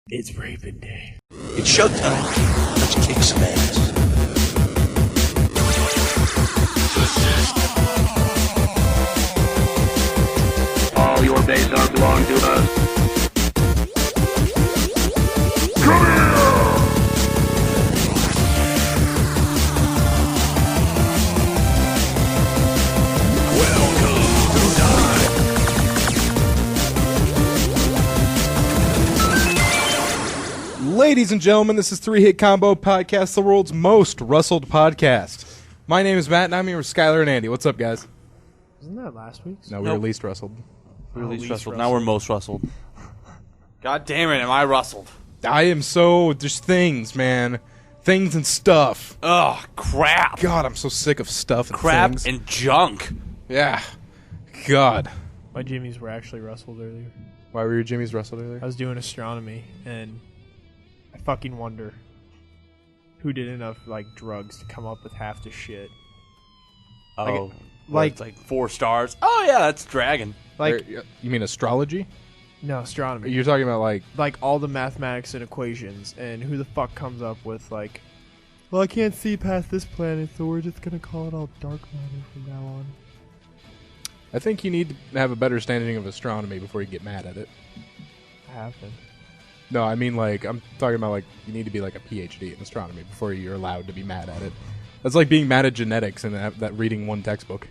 It's raping day. It's showtime. Let's kick some ass. All your days are belong to us. Come here! Ladies and gentlemen, this is Three Hit Combo Podcast, the world's most rustled podcast. My name is Matt, and I'm here with Skylar and Andy. What's up, guys? Isn't that last week's? No, we were least rustled. We're least least rustled. rustled. Now we're most rustled. God damn it, am I rustled? I am so... There's things, man. Things and stuff. Ugh, crap. God, I'm so sick of stuff and Crap things. and junk. Yeah. God. My jimmies were actually rustled earlier. Why were your jimmies rustled earlier? I was doing astronomy, and I fucking wonder who did enough drugs to come up with half the shit. Oh, like- it's like 4 stars. Oh yeah, that's dragon. You mean astrology? No, astronomy. You're talking about Like all the mathematics and equations, and who the fuck comes up with well, I can't see past this planet, so we're just gonna call it all dark matter from now on. I think you need to have a better understanding of astronomy before you get mad at it. I have been. No, I mean I'm talking about you need to be a PhD in astronomy before you're allowed to be mad at it. That's like being mad at genetics and that reading one textbook.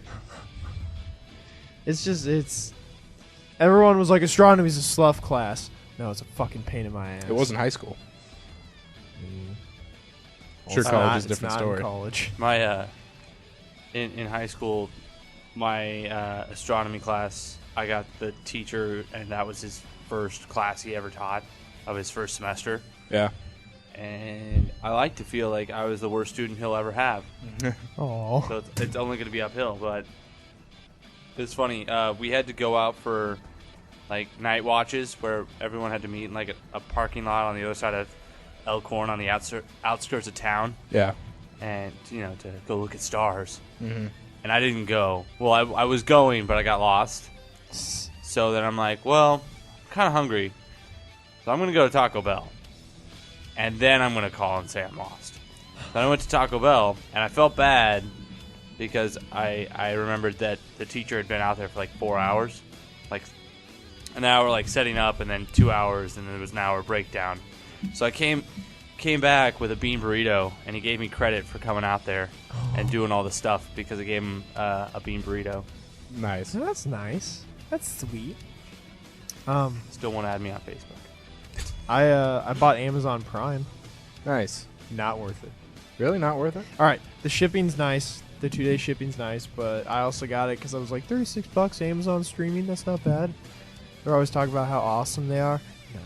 It's everyone was like, astronomy's a slough class. No, it's a fucking pain in my ass. It wasn't high school. Sure, It's college not- is a different it's not in story. college. My in high school, my astronomy class, I got the teacher, and that was his first class he ever taught of his first semester. Yeah. And I like to feel like I was the worst student he'll ever have. Oh. So it's only going to be uphill. But it's funny. We had to go out for night watches where everyone had to meet in a parking lot on the other side of Elkhorn on the outskirts of town. Yeah. And to go look at stars. Mm-hmm. And I didn't go. Well, I was going, but I got lost. So then I'm like, well, I'm kind of hungry, so I'm gonna go to Taco Bell. And then I'm going to call and say I'm lost. Then I went to Taco Bell, and I felt bad because I remembered that the teacher had been out there for 4 hours. An hour setting up, and then 2 hours, and then there was an hour breakdown. So I came back with a bean burrito, and he gave me credit for coming out there and doing all the stuff because I gave him a bean burrito. Nice. That's nice. That's sweet. Still won't add me on Facebook. I bought Amazon Prime. Nice. Not worth it. Really? Not worth it? All right, the shipping's nice. The 2-day shipping's nice, but I also got it because I was like, $36 Amazon streaming. That's not bad. They're always talking about how awesome they are. No,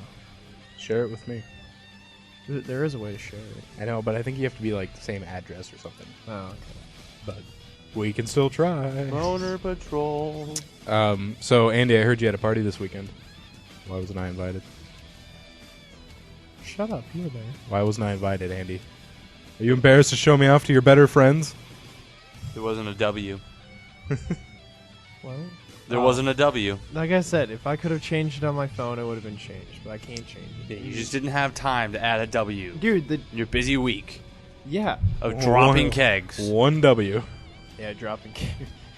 Share it with me. there is a way to share it. I know, but I think you have to be the same address or something. Oh, okay. But we can still try. Boner Patrol. So, Andy, I heard you had a party this weekend. Why wasn't I invited? Shut up, you were there. Why wasn't I invited, Andy? Are you embarrassed to show me off to your better friends? There wasn't a W. Well, There wasn't a W. like I said, if I could have changed it on my phone, it would have been changed, but I can't change it. You just didn't have time to add a W. Dude, In your busy week yeah. of dropping One- kegs. One W. Yeah, dropping.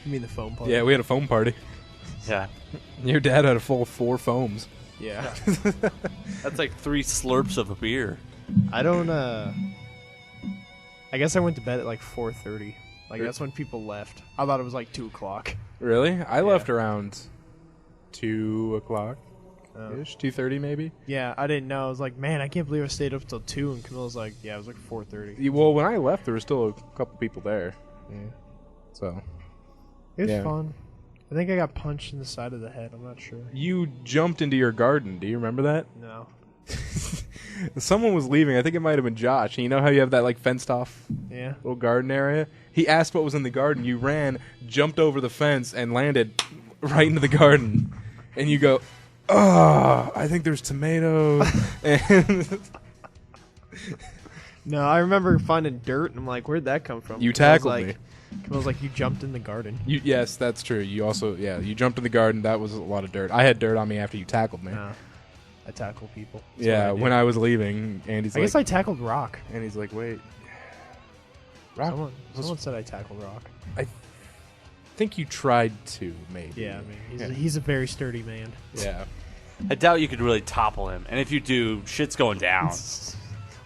You mean the phone part? Yeah, we had a foam party. Yeah. Your dad had a full 4 foams. Yeah. That's 3 slurps of a beer. I don't, I guess I went to bed at 4:30. That's when people left. I thought it was 2 o'clock. Really? I left around 2 o'clock. Ish, 2:30 maybe. Yeah, I didn't know. I was like, man, I can't believe I stayed up till 2. And Camilla's like, yeah, it was 4:30. Well, when I left, there were still a couple people there. Yeah. So It was Yeah. fun. I think I got punched in the side of the head. I'm not sure. you jumped into your garden. Do you remember that? No. Someone was leaving. I think it might have been Josh. And you know how you have that fenced off Yeah. little garden area? He asked what was in the garden. You ran, jumped over the fence, and landed right into the garden. And you go, oh, I think there's tomatoes. And No, I remember finding dirt, and I'm like, where'd that come from? You Camilla's tackled like, me. Camilla's like, you jumped in the garden. Yes, that's true. You also, you jumped in the garden. That was a lot of dirt. I had dirt on me after you tackled me. No. I tackle people. That's what Yeah, I do. when I was leaving, Andy's I like, guess I tackled Rock. Andy's like, wait, Rock. Someone said I tackled Rock. I think you tried to, maybe. Yeah, I mean, he's a very sturdy man. Yeah. I doubt you could really topple him, and if you do, shit's going down.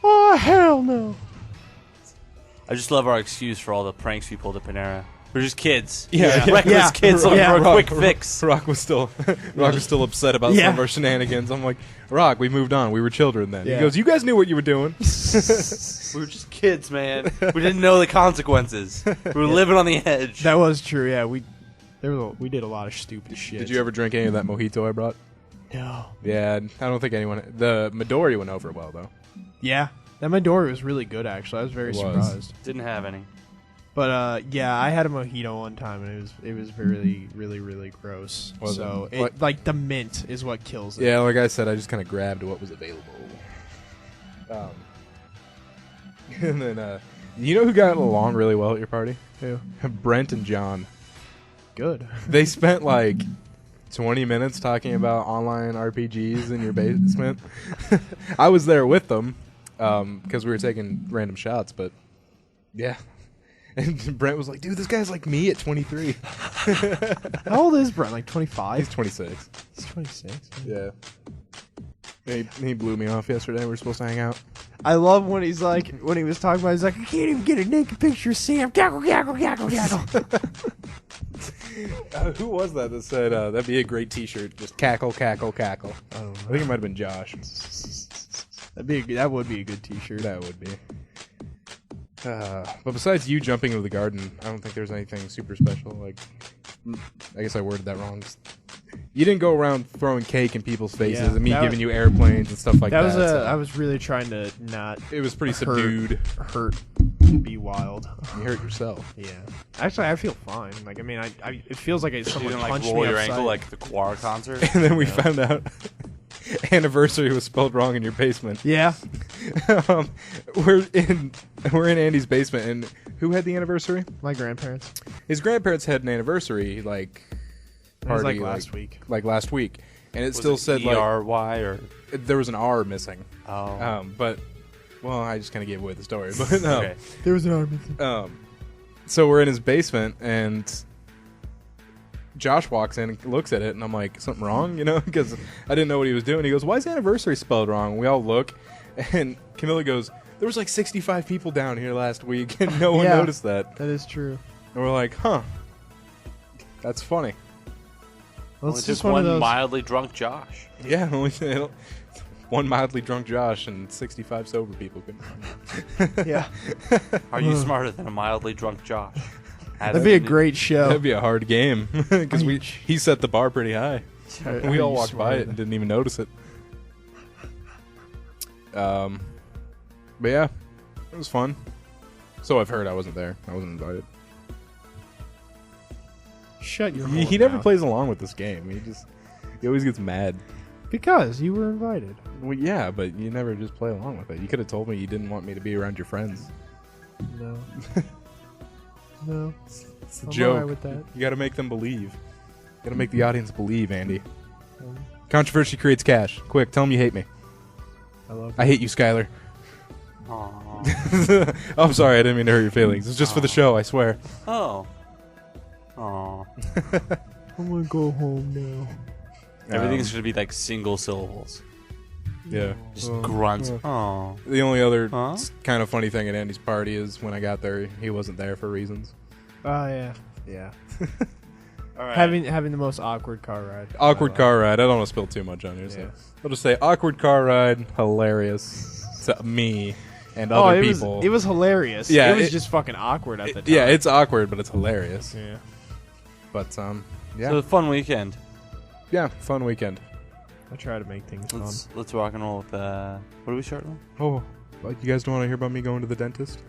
Oh hell no! I just love our excuse for all the pranks we pulled at Panera. We're just kids. Yeah. Reckless Yeah. kids looking Yeah. for a quick fix. Rock was still upset about Yeah. some of our shenanigans. I'm like, Rock, we moved on. We were children then. Yeah. He goes, you guys knew what you were doing. We were just kids, man. We didn't know the consequences. We were living on the edge. That was true. Yeah, we did a lot of stupid shit. Did you ever drink any of that mojito I brought? No. Yeah, I don't think anyone. The Midori went over well though. Yeah, that Midori was really good. Actually, I was very It was. surprised. Didn't have any. But yeah, I had a mojito one time, and it was really, really, really gross. Was so it? What- like the mint is what kills it. Yeah, like I said, I just kind of grabbed what was available. And then, you know who got along really well at your party? Who? Brent and John. Good. They spent like 20 minutes talking about online RPGs in your basement. I was there with them because we were taking random shots, but yeah. And Brent was like, dude, this guy's like me at 23. How old is Brent? Like 25? He's 26. He's 26. Yeah. He blew me off yesterday. We were supposed to hang out. I love when he's like, when he was talking about, he's like, I can't even get a naked picture of Sam. Gackle, gackle, gackle, gackle. Who was that said that'd be a great T-shirt? Just cackle, cackle, cackle. I don't know. I think it might have been Josh. That would be a good T-shirt. That would be. But besides you jumping into the garden, I don't think there's anything super special. Like, I guess I worded that wrong. You didn't go around throwing cake in people's faces Yeah, and me that giving you airplanes and stuff like that. That was so I was really trying to not it was pretty hurt- subdued. hurt, be wild. You hurt yourself. Yeah. Actually, I feel fine. Like, I mean, I it feels like You someone didn't like punched roll me your upside. ankle like the Quar concert. And then we found out anniversary was spelled wrong in your basement. Yeah. We're in Andy's basement, and who had the anniversary? My grandparents. His grandparents had an anniversary like It was party like last week. like last week, and it Was still it said like E-R-Y or... there was an R missing. Oh. But well, I just kind of gave away the story. But Okay. There was an army. So we're in his basement, and Josh walks in and looks at it, and I'm like, something wrong, you know, because I didn't know what he was doing. He goes, why is the anniversary spelled wrong? We all look, and Camilla goes, there was like 65 people down here last week, and no one Yeah. noticed that. That is true. And we're like, huh, that's funny. Well, Only it's took just one one of those. mildly drunk Josh. Yeah, only one mildly drunk Josh and 65 sober people could. Yeah. Are you smarter than a mildly drunk Josh? That'd be a great show. That'd be a hard game because he set the bar pretty high. Are We all you walked by smarter it and didn't even notice it. But yeah, it was fun. So I've heard. I wasn't there. I wasn't invited. Shut your He whore never mouth. plays along with this game. He always gets mad. Because you were invited. Well, yeah, but you never just play along with it. You could have told me you didn't want me to be around your friends. No. No. It's a I'm joke. alright with that. You got to make them believe. You got to make the audience believe, Andy. Controversy creates cash. Quick, tell them you hate me. I love I hate you, Skylar. Aw. I'm sorry, I didn't mean to hurt your feelings. It's just for the show, I swear. Oh. Aw. I'm gonna go home now. Everything's going to be like single syllables. Yeah. Just grunts. Oh. The only other Huh? kind of funny thing at Andy's party is when I got there, he wasn't there for reasons. Oh yeah. Yeah. All right. Having the most awkward car ride. Awkward car ride. I don't want to spill too much on here, so Yeah. I'll just say awkward car ride, hilarious to me and Oh, other it people. was hilarious. Yeah, it was it- just fucking awkward at the time. Yeah, it's awkward, but it's hilarious. yeah. But yeah, So, a fun weekend. yeah, fun weekend. I try to make things fun. Let's rock and roll with, what are we starting with? Oh, like you guys don't want to hear about me going to the dentist?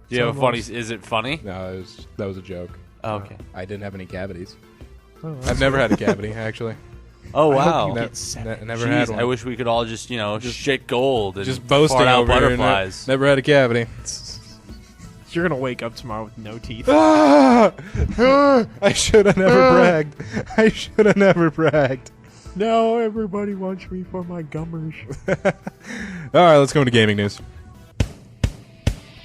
Do you have a Some funny... most- Is it funny? No, that was a joke. Oh, okay. I didn't have any cavities. Oh, I've never had a cavity, actually. Oh, I hope wow. you Ne- get seven. never Jeez, had one. I wish we could all just, shit gold and Just boasting fart out over here. butterflies. Never had a cavity. You're gonna wake up tomorrow with no teeth. Ah! I should have never bragged. I should have never bragged. Now everybody wants me for my gummers. All right, let's go into gaming news.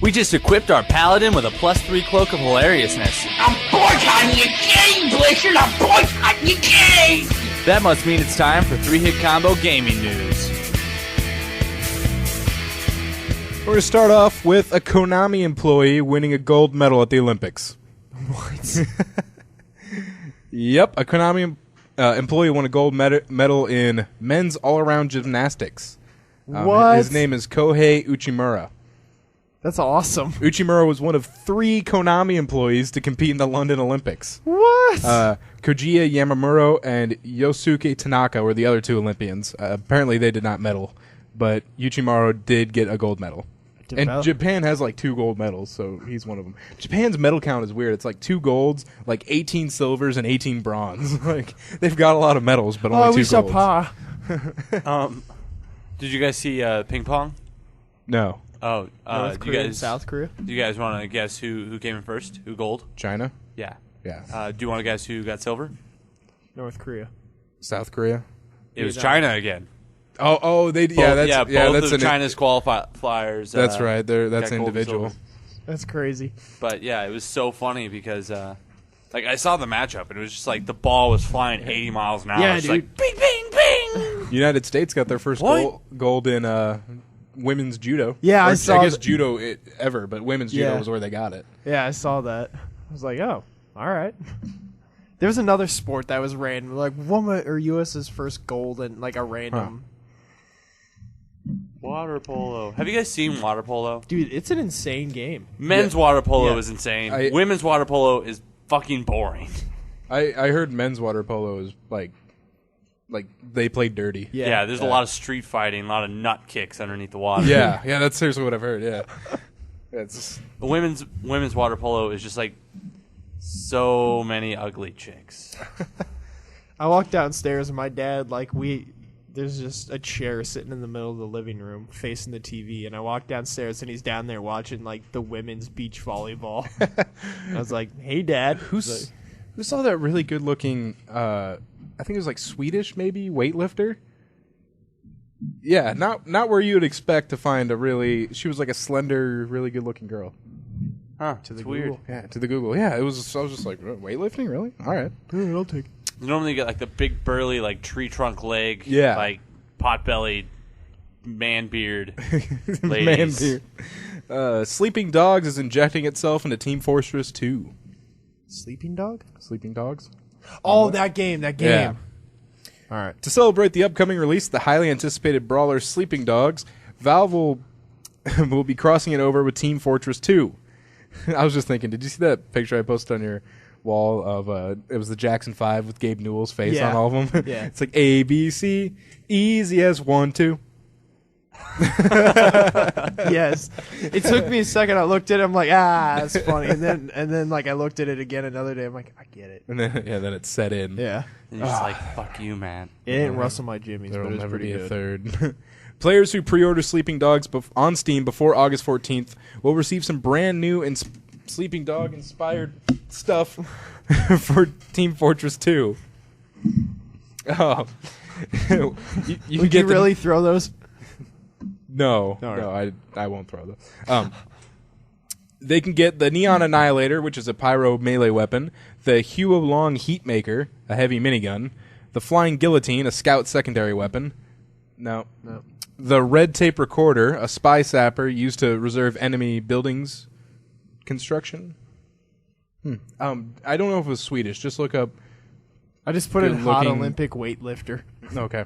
We just equipped our paladin with a +3 cloak of hilariousness. I'm boycotting your game, Blizzard! I'm boycotting your game! That must mean it's time for 3-hit combo gaming news. We're going to start off with a Konami employee winning a gold medal at the Olympics. What? Yep, a Konami employee won a gold medal in men's all-around gymnastics. What? His name is Kohei Uchimura. That's awesome. Uchimura was one of 3 Konami employees to compete in the London Olympics. What? Kojiya Yamamuro and Yosuke Tanaka were the other 2 Olympians. Apparently they did not medal, but Uchimura did get a gold medal. And Japan has like 2 gold medals, so he's one of them. Japan's medal count is weird. It's like 2 golds, like 18 silvers, and 18 bronze. Like they've got a lot of medals, but only 2 we golds. saw Pa. Did you guys see ping pong? No, Oh, North do Korea you and guys South Korea. Do you guys want to guess who came in first? Who gold? China. Yeah. Yeah, Do you want to guess who got silver? North Korea. South Korea. It was Vietnam. China again. Oh, they Both that's of China's qualifiers. That's right. That's got gold and individual. silver. That's crazy. But yeah, it was so funny because like I saw the matchup and it was just like the ball was flying 80 miles an hour. Yeah, It's dude. like bing, bing, bing. United States got their first What? gold in women's judo. Yeah, Or, I saw I guess th- judo ever, but women's judo Yeah. was where they got it. Yeah, I saw that. I was like, oh, all right. There was another sport that was random, like woman or U.S.'s first gold in like a random. Water polo. Have you guys seen water polo? Dude, it's an insane game. Men's water polo Yeah. is insane. I- Women's water polo is fucking boring. I heard men's water polo is like they play dirty. Yeah, there's a lot of street fighting, a lot of nut kicks underneath the water. Yeah, that's seriously what I've heard. Yeah, it's But women's water polo is just like so many ugly chicks. I walked downstairs and my dad, there's just a chair sitting in the middle of the living room facing the TV, and I walked downstairs and he's down there watching like the women's beach volleyball. I was like, "Hey, Dad, who saw that really good looking? I think it was like Swedish maybe weightlifter. Yeah, not where you would expect to find a really. She was like a slender, really good looking girl. Huh? It's weird. Google. Yeah, to the Google. Yeah, it was. I was just like weightlifting, really? All right. I'll take it." You normally get like the big burly like tree trunk leg, Yeah. like pot bellied man beard Man ladies. beard. Sleeping Dogs is injecting itself into Team Fortress 2. Sleeping Dog? Sleeping Dogs. Oh, that game. Yeah. All right. To celebrate the upcoming release, the highly anticipated brawler Sleeping Dogs, Valve will be crossing it over with Team Fortress 2. I was just thinking, did you see that picture I posted on your wall of it was the Jackson 5 with Gabe Newell's face Yeah. on all of them? Yeah. It's like A, B, C, easy as 1, 2. Yes. It took me a second. I looked at it. I'm like, that's funny. And then like I looked at it again another day. I'm like, I get it. And then then it set in. Yeah. And you're just like, fuck you, man. It didn't rustle my jimmies, There but will it was never pretty be good. a third. Players who pre-order Sleeping Dogs on Steam before August 14th will receive some brand new and Sleeping Dog inspired stuff for Team Fortress 2. Oh, you can Would get you really throw those? No, All no, I won't throw them. They can get the Neon Annihilator, which is a pyro melee weapon, the Hua Long Heatmaker, a heavy minigun, the Flying Guillotine, a scout secondary weapon. No. The Red Tape Recorder, a spy sapper used to reserve enemy buildings construction. I don't know if it was Swedish. Just look up. I just put in hot Good-looking- Olympic weightlifter. Okay.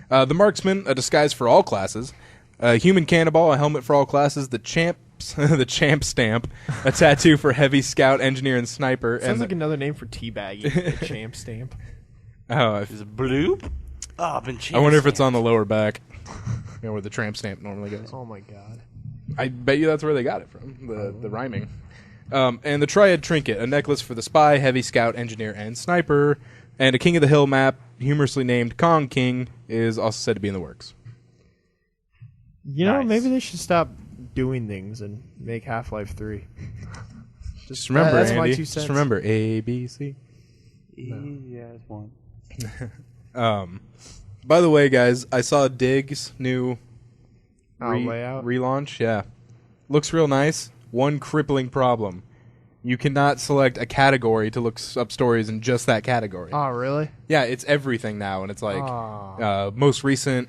The Marksman, a disguise for all classes. Human Cannonball, a helmet for all classes. The the Champ Stamp, a tattoo for heavy scout, engineer, and sniper. Sounds and like another name for teabagging. The champ stamp. Is it bloop? Oh, been I wonder if it's on the lower back, where the Tramp Stamp normally goes. Oh my god. I bet you that's where they got it from, the rhyming. And the Triad Trinket, a necklace for the spy, heavy scout, engineer, and sniper. And a King of the Hill map, humorously named Kong King, is also said to be in the works. You know, Nice. maybe they should stop doing things and make Half-Life 3. Just remember, that's my Andy. 2 Just cents. remember, A, B, C. Yeah, it's one. By the way, guys, I saw Digg's new Layout. relaunch. Yeah, looks real nice. One crippling problem: you cannot select a category to look up stories in just that category. Oh, really? Yeah, it's everything now, and it's like most recent,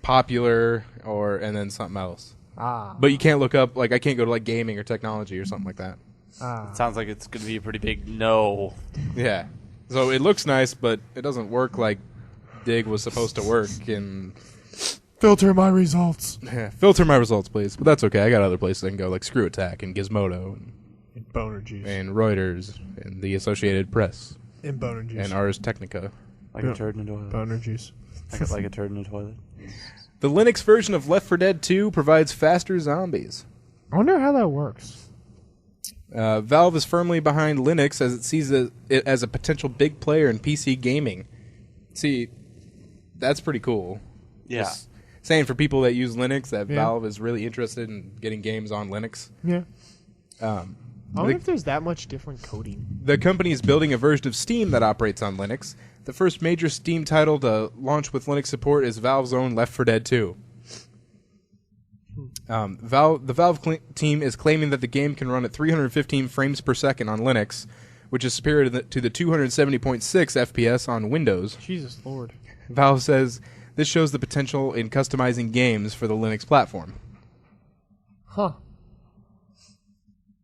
popular, and then something else. But you can't look up, like, I can't go to like gaming or technology or something like that. It sounds like it's going to be a pretty big no. Yeah. So it looks nice, but it doesn't work like Digg was supposed to work. And Filter my results. filter my results, please. But that's okay. I got other places I can go, like Screw Attack and Gizmodo And Boner Juice. and Reuters and the Associated Press And Boner Juice. and Ars Technica. Like a turd in a toilet. Boner Juice. Like a turd in a toilet. The Linux version of Left 4 Dead 2 provides faster zombies. I wonder how that works. Valve is firmly behind Linux as it sees it as a potential big player in PC gaming. See, that's pretty cool. Yeah. Just saying for people that use Linux that Yeah. Valve is really interested in getting games on Linux. Yeah. I wonder The, if there's that much different coding. the company is building a version of Steam that operates on Linux. The first major Steam title to launch with Linux support is Valve's own Left 4 Dead 2. The Valve team is claiming that the game can run at 315 frames per second on Linux, which is superior to the 270.6 FPS on Windows. Jesus Lord. Valve says this shows the potential in customizing games for the Linux platform. Huh.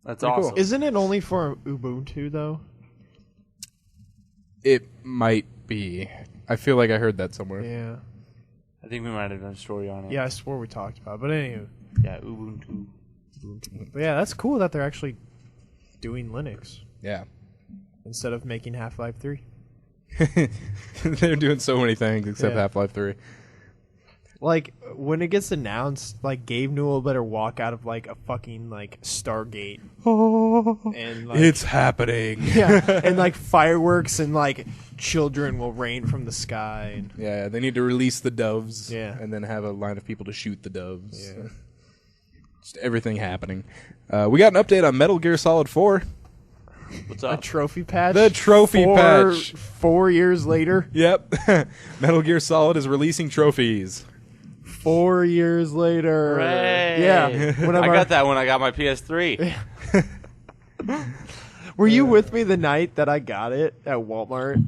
That's Pretty cool. awesome. Isn't it only for Ubuntu, though? It might be. I feel like I heard that somewhere. Yeah. I think we might have done a story on it. Yeah, I swore we talked about it. But anyway. Yeah, Ubuntu. But yeah, that's cool that they're actually doing Linux Yeah. instead of making Half-Life 3. They're doing so many things except Yeah. Half-Life 3. Like, when it gets announced, like, Gabe Newell better walk out of, like, a fucking, like, Stargate. And, like, It's happening. yeah, and, like, fireworks and, like, children will rain from the sky. And, Yeah, they need to release the doves. Yeah. And then have a line of people to shoot the doves. Yeah. Just everything happening. We got an update on Metal Gear Solid 4. What's a up? trophy patch. The trophy patch. 4 years later. Yep. Metal Gear Solid is releasing trophies. 4 years later. Hooray. Yeah. I Whenever got that when I got my PS3. Were you with me the night that I got it at Walmart?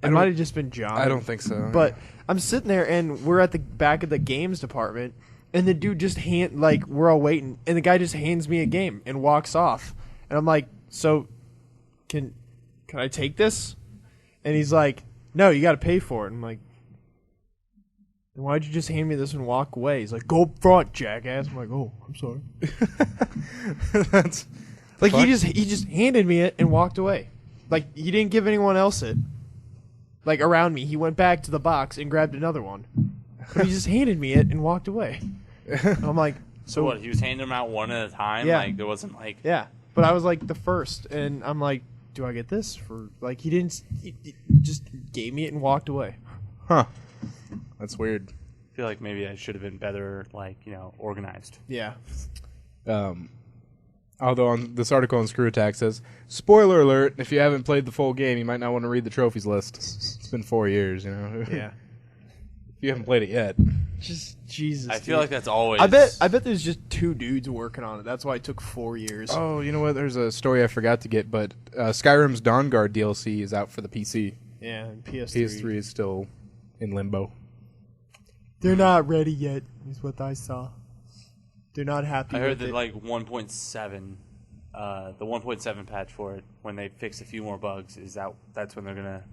It might have just been John. I don't think so. But I'm sitting there, and we're at the back of the games department, and the dude just we're all waiting, and the guy just hands me a game and walks off, and I'm like, so, can I take this? And he's like, no, you got to pay for it. And I'm like, then why'd you just hand me this and walk away? He's like, go up front, jackass. I'm like, oh, I'm sorry. That's Like Fuck. he just handed me it and walked away. Like he didn't give anyone else it. Like around me, he went back to the box and grabbed another one. But he just handed me it and walked away. And I'm like, So what? He was handing them out one at a time. Yeah. Like there wasn't like. yeah. But I was like the first, and I'm like, do I get this for like he didn't? He just gave me it and walked away. Huh. That's weird. I feel like maybe I should have been better, like organized. Yeah. Although on this article on Screw Attack says, spoiler alert, if you haven't played the full game, you might not want to read the trophies list. It's been 4 years, Yeah. If you haven't played it yet. Just Jesus. I feel dude. like that's always. I bet there's just 2 dudes working on it. That's why it took 4 years. Oh, you know what? There's a story I forgot to get, but Skyrim's Dawnguard DLC is out for the PC. Yeah, and PS3. PS3 is still in limbo. They're not ready yet, is what I saw. They're not happy I heard with that it. like 1.7, the 1.7 patch for it, when they fix a few more bugs, is out. That's when they're gonna.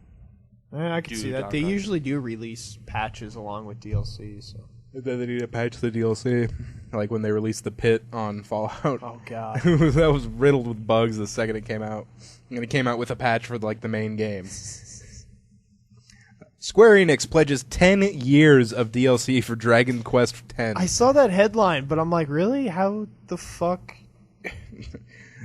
I can do see that. They Dawnguard. usually do release patches along with DLC. So. And then they need to patch the DLC, like when they released the Pit on Fallout. Oh God. That was riddled with bugs the second it came out. And it came out with a patch for like the main game. Square Enix pledges 10 years of DLC for Dragon Quest X. I saw that headline, but I'm like, really? How the fuck?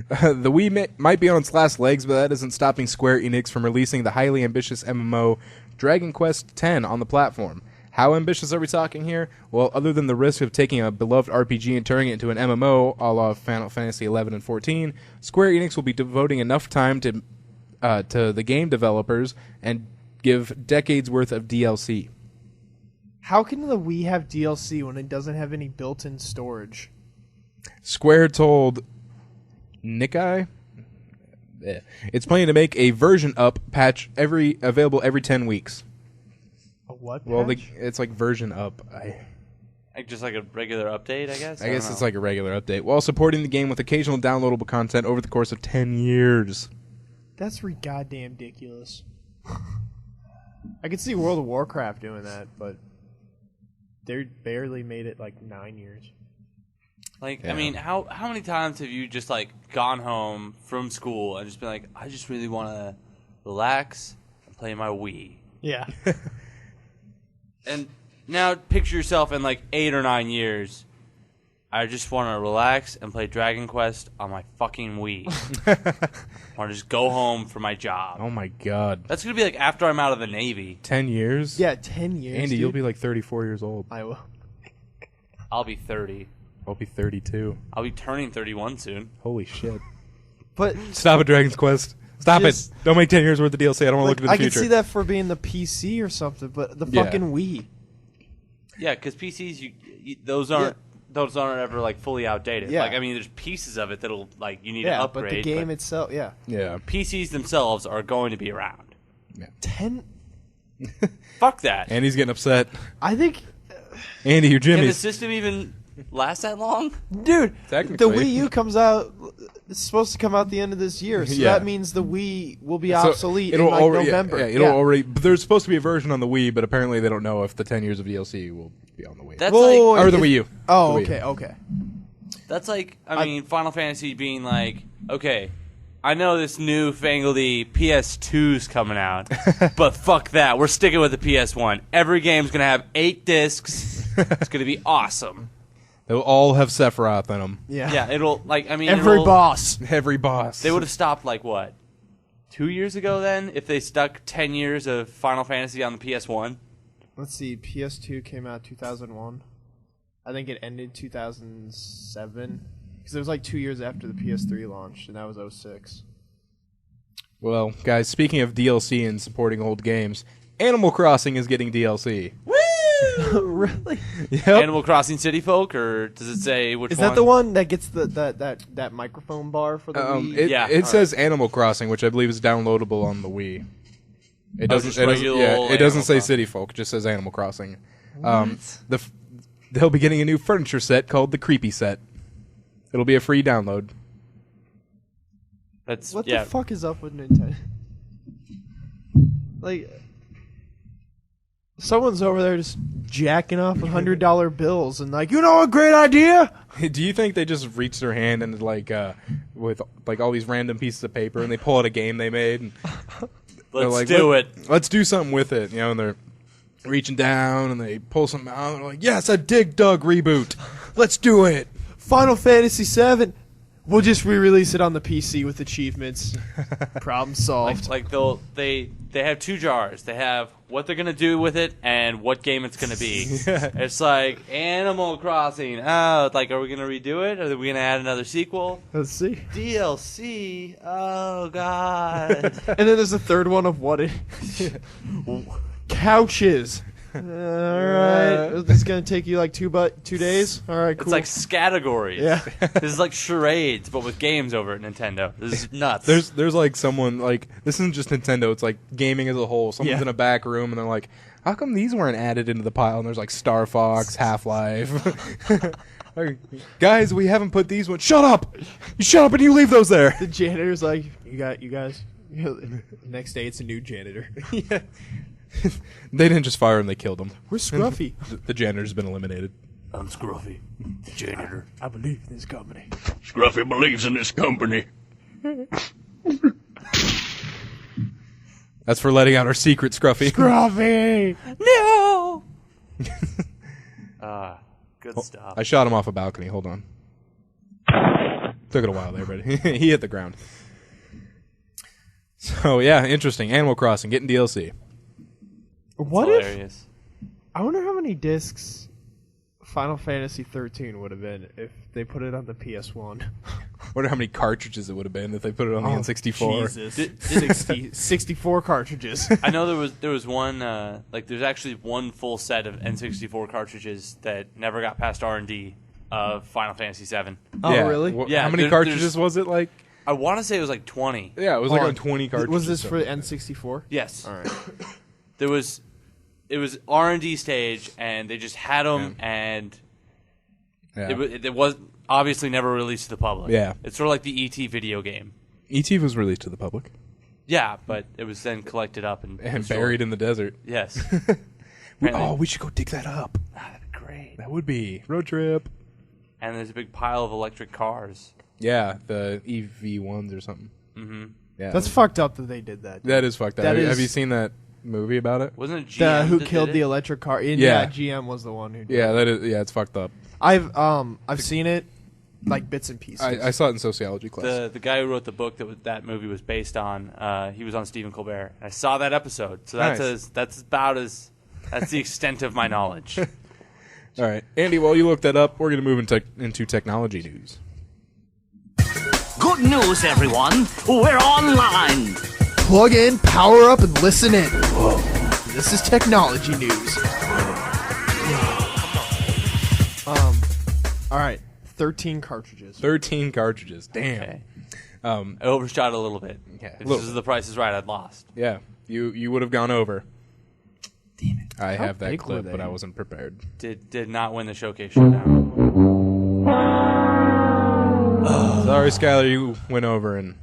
The Wii might be on its last legs, but that isn't stopping Square Enix from releasing the highly ambitious MMO Dragon Quest X on the platform. How ambitious are we talking here? Well, other than the risk of taking a beloved RPG and turning it into an MMO, a la Final Fantasy 11 and 14, Square Enix will be devoting enough time to the game developers and give decades worth of DLC. How can the Wii have DLC when it doesn't have any built-in storage? Square told Nikkei it's planning to make a version up patch available every 10 weeks. A what? Well, patch? it's like version up. Like just like a regular update, I guess. I guess it's like a regular update, while supporting the game with occasional downloadable content over the course of 10 years. That's goddamn ridiculous. I could see World of Warcraft doing that, but they barely made it like 9 years. Like, Yeah. I mean, how many times have you just like gone home from school and just been like, I just really want to relax and play my Wii? Yeah. And now picture yourself in like 8 or 9 years. I just want to relax and play Dragon Quest on my fucking Wii. I want to just go home for my job. Oh my god. That's going to be like after I'm out of the Navy. 10 years? Yeah, 10 years. Andy, dude. you'll be like 34 years old. I will. I'll be 30. I'll be 32. I'll be turning 31 soon. Holy shit. But Stop it, Dragon's Quest. Stop Just- it. Don't make 10 years worth of DLC. I don't want to look into the I future. could see that for being the PC or something, but the Yeah. fucking Wii. Yeah, because PCs, those aren't ever like fully outdated. Yeah. Like, I mean, there's pieces of it that'll like you need Yeah, to upgrade. but the game itself, yeah. Yeah. PCs themselves are going to be around. 10. Fuck that. Andy's getting upset. I think, Andy, you're Can the Jimmy's. system even last that long? dude, the Technically. Wii U comes out. It's supposed to come out the end of this year, so Yeah. that means the Wii will be So obsolete in like November. Yeah, it'll already. But there's supposed to be a version on the Wii, but apparently they don't know if the 10 years of DLC will be on the Wii. That's Whoa, like or the Wii U. Oh, The Wii U. okay, okay. that's like I mean, Final Fantasy being like, okay, I know this new fangledy PS2's coming out, but fuck that. We're sticking with the PS1. Every game's gonna have 8 discs. It's gonna be awesome. They'll all have Sephiroth in them. Yeah. Yeah, it'll like I mean, Every boss. Every boss. They would have stopped like what, 2 years ago then if they stuck 10 years of Final Fantasy on the PS1. Let's see. PS2 came out 2001. I think it ended 2007 because it was like 2 years after the PS3 launched, and that was 06. Well, guys, speaking of DLC and supporting old games, Animal Crossing is getting DLC. Really? Yep. Animal Crossing City Folk, or does it say which Is one? that the one that gets that microphone bar for the Wii? Yeah, It all says Animal Crossing, which I believe is downloadable on the Wii. It doesn't. just It doesn't, regular yeah, old it doesn't Animal say Crossing. City Folk. It just says Animal Crossing. They'll be getting a new furniture set called the Creepy Set. It'll be a free download. That's What yeah. the fuck is up with Nintendo? Like, someone's over there just jacking off $100 bills and like, you know, a great idea. Do you think they just reach their hand and like with like all these random pieces of paper and they pull out a game they made and they're Let's like, do it. Let's do something with it, you know? And they're reaching down and they pull something out and they're like, yes, a Dig Dug reboot. Let's do it. Final Fantasy VII. We'll just re-release it on the PC with achievements. Problem solved. Like they have 2 jars. They have what they're gonna do with it and what game it's gonna be. It's like Animal Crossing. Oh, like are we gonna redo it? Are we gonna add another sequel? Let's see. DLC. Oh god. And then there's a third one of what it... Couches. Alright. This is going to take you like 2 days? Alright, cool. It's like categories. Yeah. This is like charades, but with games over at Nintendo. This is nuts. There's like someone like this isn't just Nintendo, it's like gaming as a whole. Someone's Yeah. in a back room and they're like, how come these weren't added into the pile? And there's like Star Fox, Half-Life. Like, guys, we haven't put these ones. Shut up! You shut up and you leave those there. The janitor's like, you guys. Next day, it's a new janitor. Yeah. They didn't just fire him, they killed him. Where's Scruffy? The janitor's been eliminated. I'm Scruffy, the janitor. I believe in this company. Scruffy believes in this company. That's for letting out our secret, Scruffy. Scruffy! No. Good stuff. I shot him off a balcony. Hold on. Took it a while there, but he hit the ground. So, yeah, interesting. Animal Crossing, getting DLC. What if... Hilarious. I wonder how many discs Final Fantasy 13 would have been if they put it on the PS1. Wonder how many cartridges it would have been if they put it on the N64. Jesus. 64 cartridges. I know there was one there's actually one full set of N64 cartridges that never got past R&D of Final Fantasy VII. Oh, Yeah. really? Yeah, How many cartridges was it? Like, I want to say it was like 20. yeah, it was like on 20 cartridges. Was this for the N64? Yes. All right. It was R&D stage, and they just had them, and Yeah. it was obviously never released to the public. Yeah. It's sort of like the E.T. video game. E.T. was released to the public Yeah, but it was then collected up and buried in the desert. Yes. We should go dig that up. That'd be great. That would be road trip. And there's a big pile of electric cars. Yeah, the EV1s or something. Mm-hmm. Yeah, That's fucked up that they did that. that is fucked up. That Have is- you seen that movie about it? Wasn't it GM Who that killed did the it? electric car? Yeah. GM was the one who did Yeah, it. that is. Yeah, it's fucked up. I've seen it, like bits and pieces. I saw it in sociology class. The guy who wrote the book that movie was based on, he was on Stephen Colbert. I saw that episode, so that's Nice. that's the extent of my knowledge. All right, Andy. While you look that up, we're going to move into technology news. Good news, everyone. We're online. Plug in, power up, and listen in. This is technology news. All right, 13 cartridges. 13 cartridges. Damn. Okay. I I overshot a little bit. Yeah, If little this is the Price is Right, I'd lost. Yeah, you would have gone over. Damn it. I have that big were clip, but they? I wasn't prepared. Did not win the showcase showdown. Sorry, Skylar, you went over, and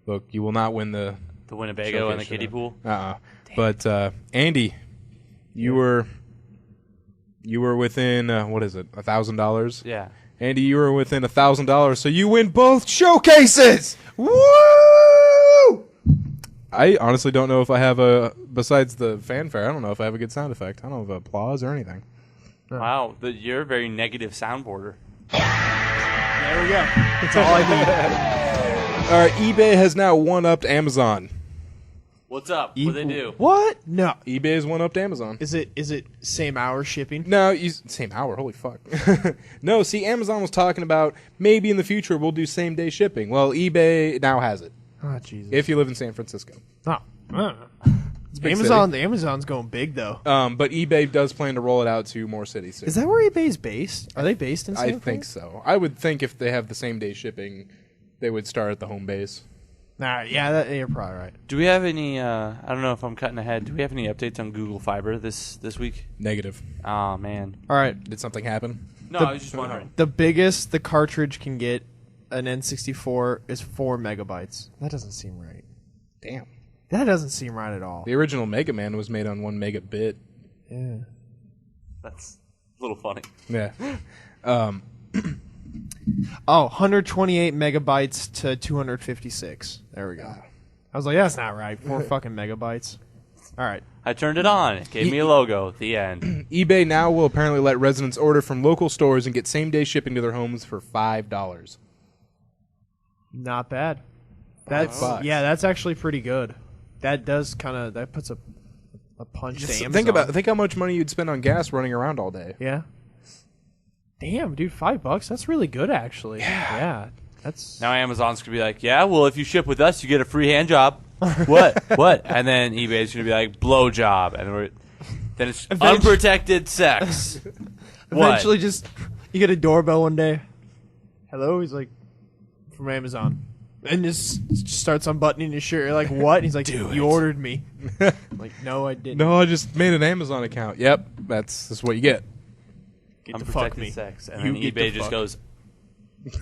look, you will not win the. The Winnebago and the Showcase kiddie showdown. pool. But Andy, you were within what is it, $1,000? Yeah. Andy, you were within $1,000, so you win both showcases. Woo! I honestly don't know if I have besides the fanfare. I don't know if I have a good sound effect. I don't have applause or anything. Wow, you're a very negative soundboarder. There we go. That's all I need. All right, eBay has now one-upped Amazon. What's up? What they do? What? No. eBay has one-upped Amazon. Is it same hour shipping? No, same hour. Holy fuck. No, see, Amazon was talking about maybe in the future we'll do same-day shipping. Well, eBay now has it. Oh, Jesus. If you live in San Francisco. Oh. big Amazon's going big, though. But eBay does plan to roll it out to more cities soon. Is that where eBay's based? Are they based in San I Fran? think so. I would think if they have the same-day shipping, they would start at the home base. Nah, yeah, you're probably right. Do we have any? I don't know if I'm cutting ahead. Do we have any updates on Google Fiber this week? Negative. Oh man. All right. Did something happen? No, I was just wondering. The biggest the cartridge can get an N64 is 4 megabytes. That doesn't seem right. Damn. That doesn't seem right at all. The original Mega Man was made on 1 megabit. Yeah. That's a little funny. Yeah. 128 megabytes to 256. There we go. I was like, that's not right. 4 fucking megabytes. All right. I turned it on. It gave me a logo. The end. eBay now will apparently let residents order from local stores and get same-day shipping to their homes for $5. Not bad. That's $5. yeah, that's actually pretty good. That does that puts a punch to Amazon. Think how much money you'd spend on gas running around all day. Yeah. Damn, dude, $5. That's really good, actually. Yeah. That's Now Amazon's gonna be like, yeah, well, if you ship with us, you get a free hand job. What? And then eBay's gonna be like, blow job, and then it's unprotected sex. eventually just you get a doorbell one day. Hello, he's like from Amazon, and just starts unbuttoning his shirt. You're like, what? And he's like, you ordered me. I'm like, no, I didn't. No, I just made an Amazon account. Yep, that's what you get. Get to fuck Unprotected me. sex, and You then get eBay to just fuck. goes,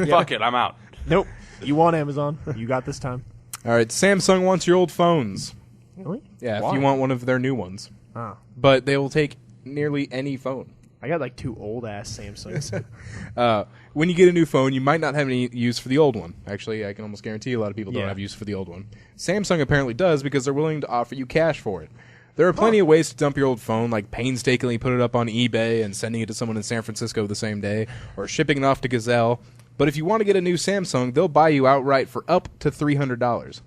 fuck it, I'm out. Nope. You want Amazon? You got this time. All right, Samsung wants your old phones. Really? Yeah, Why? if you want one of their new ones. Oh. But they will take nearly any phone. I got like 2 old ass Samsungs. When you get a new phone, you might not have any use for the old one. Actually, I can almost guarantee a lot of people don't Yeah. have use for the old one. Samsung apparently does because they're willing to offer you cash for it. There are plenty of ways to dump your old phone, like painstakingly put it up on eBay and sending it to someone in San Francisco the same day, or shipping it off to Gazelle. But if you want to get a new Samsung, they'll buy you outright for up to $300.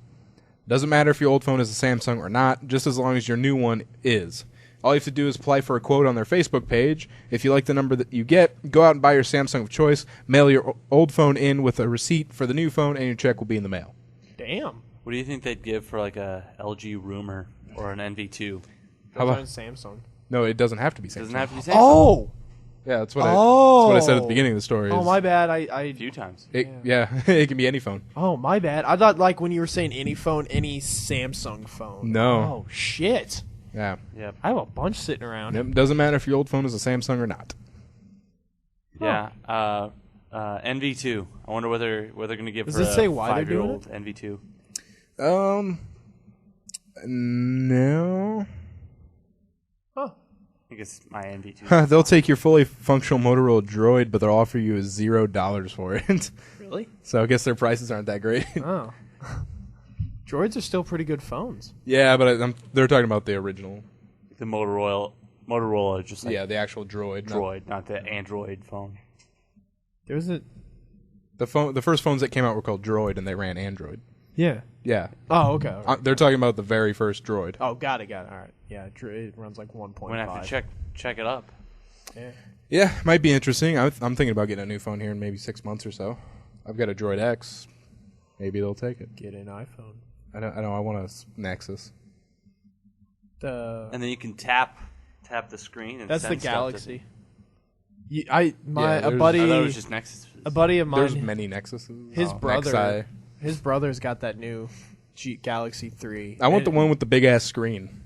Doesn't matter if your old phone is a Samsung or not, just as long as your new one is. All you have to do is apply for a quote on their Facebook page. If you like the number that you get, go out and buy your Samsung of choice, mail your old phone in with a receipt for the new phone, and your check will be in the mail. Damn. What do you think they'd give for like a LG Rumor or an NV2? How about Samsung? No, it doesn't have to be Samsung. Doesn't have to be Samsung. Oh. Yeah, that's what I said at the Oh. beginning of the story. Oh, is my bad. A few times. Yeah, it can be any phone. Oh, my bad. I thought like when you were saying any phone, any Samsung phone. No. Oh shit. Yeah. Yep. I have a bunch sitting around. It doesn't matter if your old phone is a Samsung or not. Yeah. NV2. I wonder what they're going to give Does for it a say why they're doing 5-year-old NV2. No. Huh. I think it's my NV2. They'll take your fully functional Motorola Droid, but they'll offer you $0 for it. Really? So I guess their prices aren't that great. Oh. Droids are still pretty good phones. Yeah, but they're talking about the original. The Motorola, just like The actual Droid. Droid, not the Android phone. There was a. The first phones that came out were called Droid, and they ran Android. Yeah. Yeah. Oh, okay. All right. They're talking about the very first Droid. Oh, got it. All right. Yeah, it runs like 1.5. We're going to have to check it up. Yeah. Yeah, might be interesting. I'm thinking about getting a new phone here in maybe 6 months or so. I've got a Droid X. Maybe they'll take it. Get an iPhone. I know. I want a Nexus. And then you can tap the screen. And That's the send stuff to- Galaxy. A there's- buddy, I thought it was just Nexus. a buddy of There's mine, many Nexuses. his brother, Nexi. his brother's got that new Galaxy 3. I want the one with the big ass screen.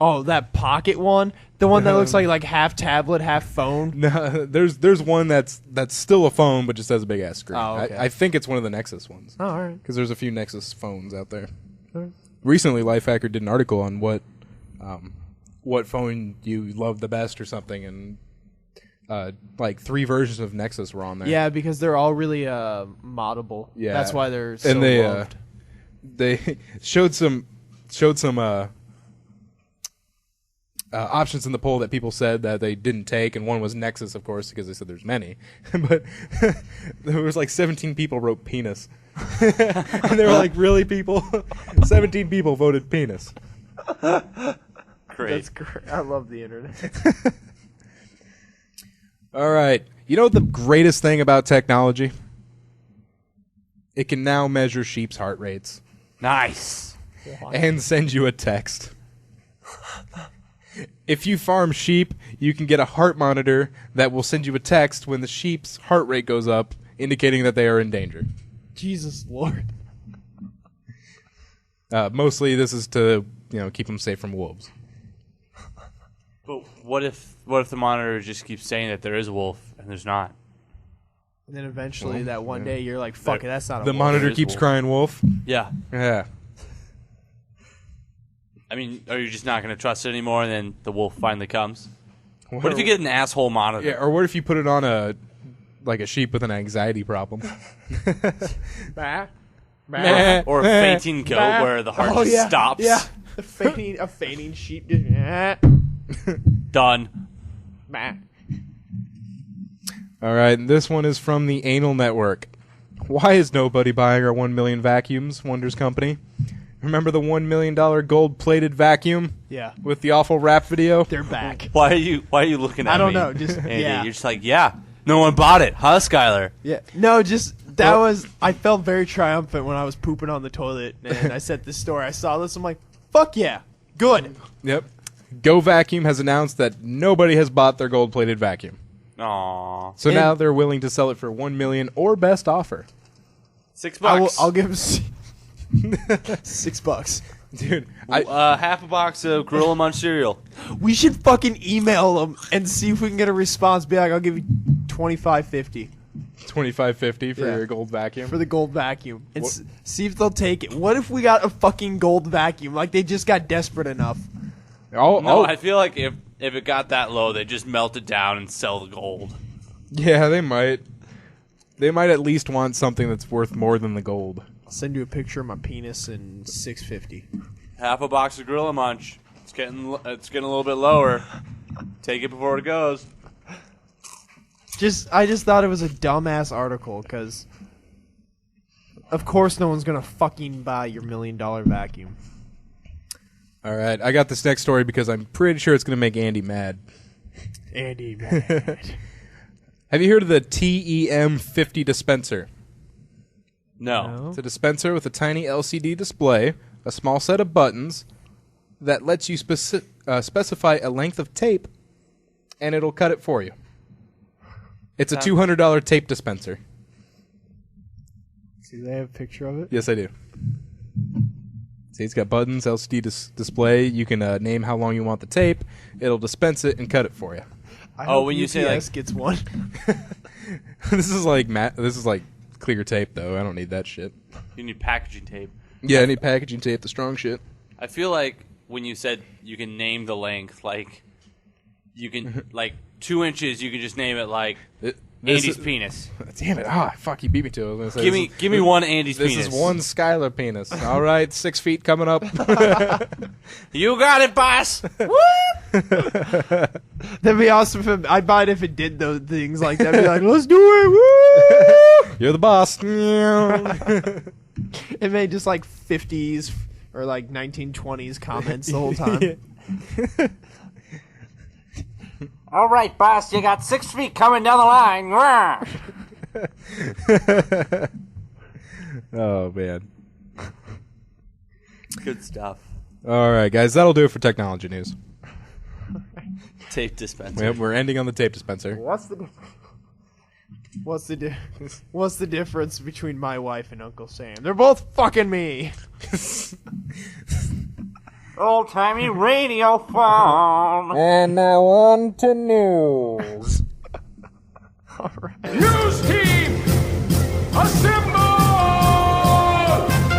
Oh, that pocket one, the one that looks like half tablet, half phone. No, there's one that's still a phone but just has a big ass screen. Oh, okay. I think it's one of the Nexus ones Oh, all right. because there's a few Nexus phones out there. Alright. Recently, Lifehacker did an article on what phone you love the best or something, and like 3 versions of Nexus were on there. Yeah, because they're all really moddable. Yeah. That's why they're so and they loved. they showed some options in the poll that people said that they didn't take, and one was Nexus, of course, because they said there's many. But there was like 17 people wrote penis, and they were like, "Really, people?" 17 people voted penis. Great. That's great. I love the internet. All right, you know what the greatest thing about technology? It can now measure sheep's heart rates Nice. and send you a text. If you farm sheep, you can get a heart monitor that will send you a text when the sheep's heart rate goes up, indicating that they are in danger. Jesus Lord. Mostly, this is to keep them safe from wolves. But what if the monitor just keeps saying that there is a wolf and there's not? And then eventually, that one day, you're like, "Fuck it, that's not a The wolf." monitor is keeps wolf. crying wolf. Yeah. Yeah. I mean, are you just not going to trust it anymore and then the wolf finally comes? What if you get an asshole monitor? Yeah, or what if you put it on a sheep with an anxiety problem? Bah. Or a fainting goat where the heart just stops? Yeah, a fainting sheep. Just, Done. bah. All right, and this one is from the Anal Network. Why is nobody buying our 1 million vacuums? Wonders Company. Remember the $1 million gold-plated vacuum Yeah, with the awful rap video? they're back. Why are you looking at me? I don't know, just- Andy? yeah. You're just like, yeah, no one bought it, huh, Skylar? Yeah, no, just that was. I felt very triumphant when I was pooping on the toilet, and I said this story. I saw this. I'm like, "Fuck yeah, good." Yep. Go Vacuum has announced that nobody has bought their gold-plated vacuum. Aw. So And- now they're willing to sell it for $1 million or best offer. $6. I'll give him $6. Dude, half a box of Gorilla Munch cereal. We should fucking email them and see if we can get a response. Be like, "I'll give you $25.50 $25.50 for Yeah. your gold vacuum. for the gold vacuum, and see if they'll take it." What if we got a fucking gold vacuum? Like they just got desperate enough. No, I feel like if it got that low, they just melt it down and sell the gold. Yeah, they might. They might at least want something that's worth more than the gold. I'll send you a picture of my penis and $6.50. Half a box of Gorilla Munch. It's getting a little bit lower. Take it before it goes. I just thought it was a dumbass article because, of course, no one's gonna fucking buy your $1 million vacuum. All right, I got this next story because I'm pretty sure it's going to make Andy mad. Andy, man. Have you heard of the TEM50 dispenser? No. It's a dispenser with a tiny LCD display, a small set of buttons that lets you specify a length of tape, and it'll cut it for you. It's a $200 tape dispenser. Do they have a picture of it? Yes, I do. See, it's got buttons, LCD display. You can name how long you want the tape. It'll dispense it and cut it for you. I hope when you say UPS gets one. This is like clear tape, though. I don't need that shit. You need packaging tape. Yeah, I need packaging tape, the strong shit. I feel like when you said you can name the length, like you can 2 inches, you can just name it like Andy's penis. Damn it! Fuck, you beat me to it. I was gonna say, Give me one Andy's This penis. is one Skylar penis. All right, 6 feet coming up. You got it, boss. That'd be awesome if I'd buy it if it did those things like that. I'd be like, let's do it. Woo! You're the boss. It made just like 50s or like 1920s comments the whole time. All right, boss, you got 6 feet coming down the line. Rah! Oh, man. Good stuff. All right, guys, that'll do it for technology news. Tape dispenser. Yep, we're ending on the tape dispenser. What's the difference between my wife and Uncle Sam? They're both fucking me. Old-timey radio phone. And now on to news. All right. News team, assemble!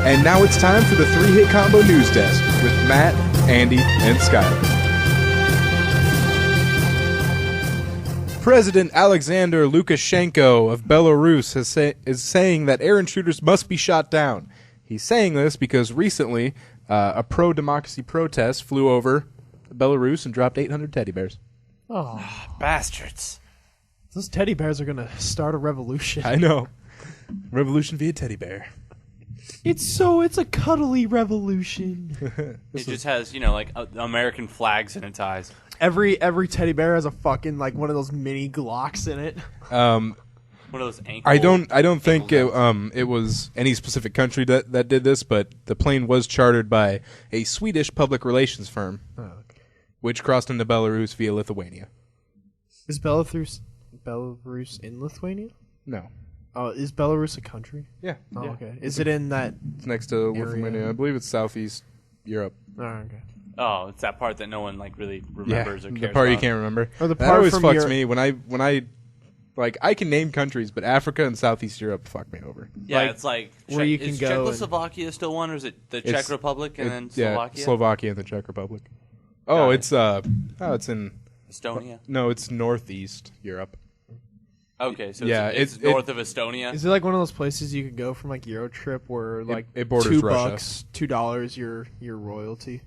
And now it's time for the 3-hit combo news desk with Matt, Andy, and Skyler. President Alexander Lukashenko of Belarus is saying that errant intruders must be shot down. He's saying this because recently a pro-democracy protest flew over Belarus and dropped 800 teddy bears. Oh, Bastards. those teddy bears are gonna start a revolution. I know. Revolution via teddy bear. It's a cuddly revolution. It just has, American flags in its eyes. Every teddy bear has a fucking like one of those mini Glocks in it. One of those ankle. I don't think it was any specific country that did this, but the plane was chartered by a Swedish public relations firm, which crossed into Belarus via Lithuania. Is Belarus in Lithuania? No. Oh, is Belarus a country? Yeah. Oh, okay. Is it in that? It's next to Lithuania. I believe it's Southeast Europe. Oh, okay. Oh, it's that part that no one really remembers or cares the part you about. can't remember. Or the That part always from fucks Europe. me when I I can name countries, but Africa and Southeast Europe fuck me over. Yeah, Like, it's like where you can is go and- Czechoslovakia still one, or is it the It's- Czech Republic and then Yeah, Slovakia? Slovakia and the Czech Republic. Oh, Got it. it's in Estonia. no, it's Northeast Europe. Okay, so Yeah, it's it- north of Estonia. Is it like one of those places you could go from like Euro trip where like it borders Russia. $2 your royalty?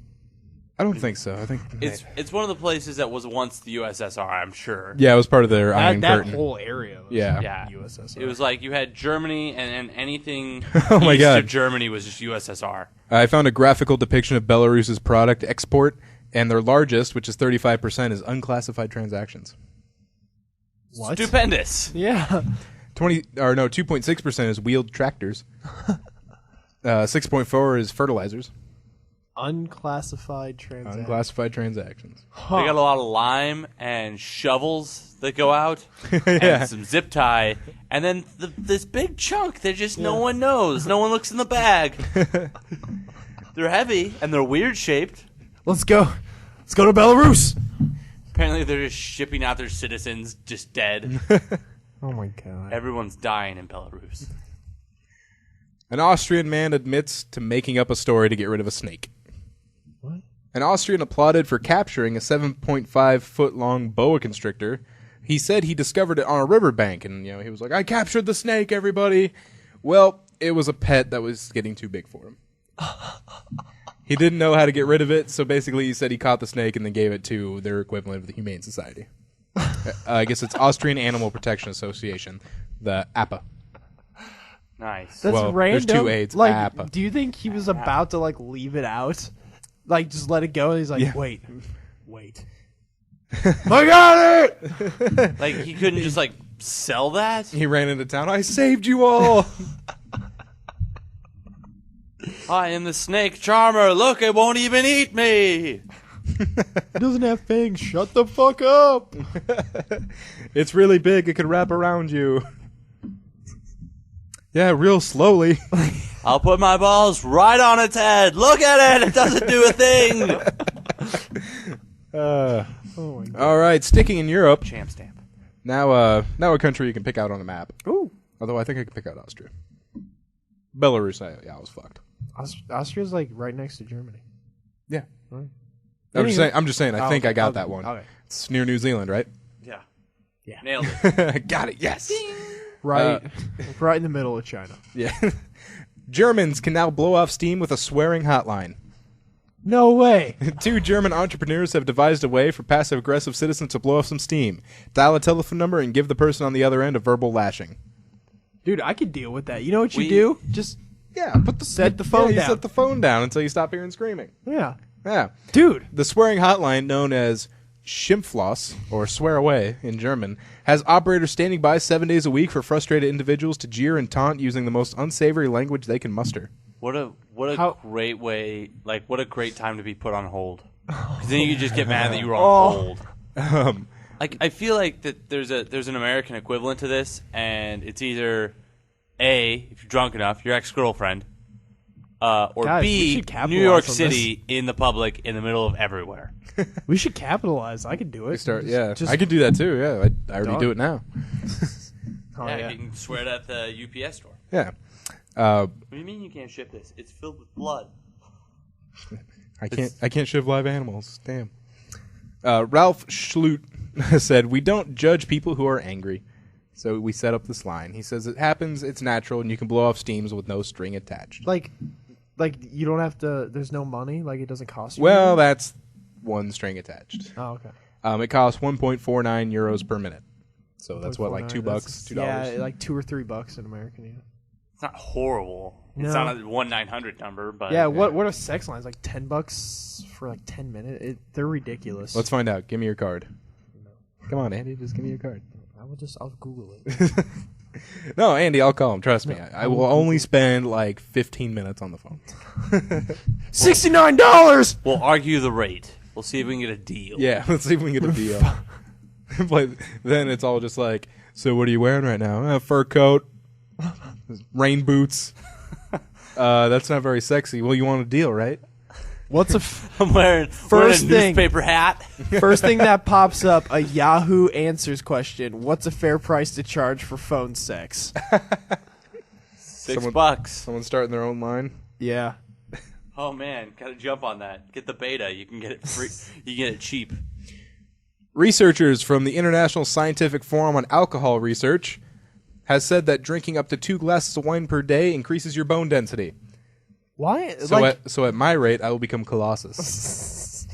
I don't think so. I think It's one of the places that was once the USSR, I'm sure. yeah, it was part of their Iron That Curtain. whole area. Was Yeah. Yeah. USSR. It was like you had Germany and anything Oh my east God. of Germany was just USSR. I found a graphical depiction of Belarus's product export, and their largest, which is 35%, is unclassified transactions. What? Stupendous. Yeah. 2.6% is wheeled tractors. 6.4 is fertilizers. Unclassified transactions. Unclassified transactions. They got a lot of lime and shovels that go out, Yeah. and some zip tie, and then this big chunk that just no one knows. No one looks in the bag. They're heavy and they're weird shaped. Let's go. Let's go to Belarus. Apparently, they're just shipping out their citizens just dead. Oh my god. Everyone's dying in Belarus. An Austrian man admits to making up a story to get rid of a snake. What? An Austrian applauded for capturing a 7.5-foot-long boa constrictor. He said he discovered it on a riverbank, and he was like, "I captured the snake, everybody." Well, it was a pet that was getting too big for him. He didn't know how to get rid of it, so basically he said he caught the snake and then gave it to their equivalent of the Humane Society. I guess it's Austrian Animal Protection Association, the APA. Nice. That's Well, random. there's two A's. Like, APA. do you think he was about to like leave it out? like just let it go. And he's like, Yeah. wait. I got it. Like he couldn't just like sell that. He ran into town. I saved you all. I am the snake charmer. Look, it won't even eat me. It doesn't have fangs. Shut the fuck up. It's really big. It could wrap around you. Yeah, real slowly. I'll put my balls right on its head. Look at it. It doesn't do a thing. Oh my god. All right, sticking in Europe. Champ stamp. Now a country you can pick out on a map. Ooh. Although I think I can pick out Austria. Belarus, I was fucked. Austria's like right next to Germany. Yeah. Right. I'm just saying. I think I got that one. Okay. It's near New Zealand, right? Yeah. Yeah. Nailed it. Got it. Yes. Right in the middle of China. Yeah. Germans can now blow off steam with a swearing hotline. No way. 2 German entrepreneurs have devised a way for passive-aggressive citizens to blow off some steam. Dial a telephone number and give the person on the other end a verbal lashing. Dude, I could deal with that. You know what you do? Just set the phone You down. set the phone down until you stop hearing screaming. Yeah. Yeah. Dude. The swearing hotline, known as Schimpfloss, or swear away in German, has operators standing by 7 days a week for frustrated individuals to jeer and taunt using the most unsavory language they can muster. What a great way, like what a great time to be put on hold. 'Cause then you could just get mad that you were on hold. Like I feel like that there's an American equivalent to this, and it's either A, if you're drunk enough, your ex-girlfriend, or Guys, we B, should capitalize New York on City in the public in the middle of everywhere. We should capitalize. I could do it. I could do that too. Yeah, I already Dog. do it now. Oh, yeah, you can swear it at the UPS store. Yeah. What do you mean you can't ship this? It's filled with blood. I can't shove live animals. Damn. Ralph Schlute said, "We don't judge people who are angry." So we set up this line. He says it happens, it's natural, and you can blow off steams with no string attached. Like you don't have to. There's no money. Like it doesn't cost you. Well, anything? that's one string attached. Oh, okay. It costs 1.49 euros per minute. So that's what, like $2, That's- $2. Yeah, like $2 or $3 in American. Yeah. It's not horrible. No. It's not a 1-900 number, but Yeah. What are sex lines? Like $10 for like 10 minutes. They're ridiculous. Let's find out. Give me your card. Come on, Andy. Just give me your card. I'll Google it. No, Andy, I'll call him. Trust me. I will only spend like 15 minutes on the phone. $69. we'll argue the rate. We'll see if we can get a deal. Yeah, let's see if we can get a deal. But then it's all just like, so what are you wearing right now? A fur coat, rain boots. That's not very sexy. Well, you want a deal, right? What's a I'm wearing First a thing. newspaper hat. first thing that pops up? A Yahoo Answers question. What's a fair price to charge for phone sex? $6. Someone starting their own line. Yeah. Oh man, gotta jump on that. Get the beta. You can get it free. You get it cheap. Researchers from the International Scientific Forum on Alcohol Research has said that drinking up to 2 glasses of wine per day increases your bone density. Why? So at my rate, I will become Colossus.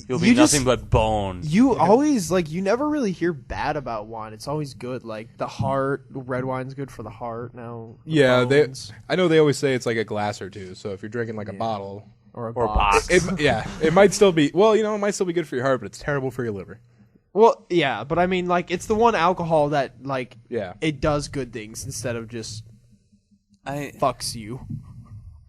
You'll be you nothing just- but bone. You always you never really hear bad about wine. It's always good. Like the heart, red wine's good for the heart. Now, the Yeah, bones, I know they always say it's like a glass or two. So if you're drinking like a bottle, or a or box. box. it might still be. Well, it might still be good for your heart, but it's terrible for your liver. Well, yeah, but I mean, it's the one alcohol that Yeah. it does good things instead of just fucks you.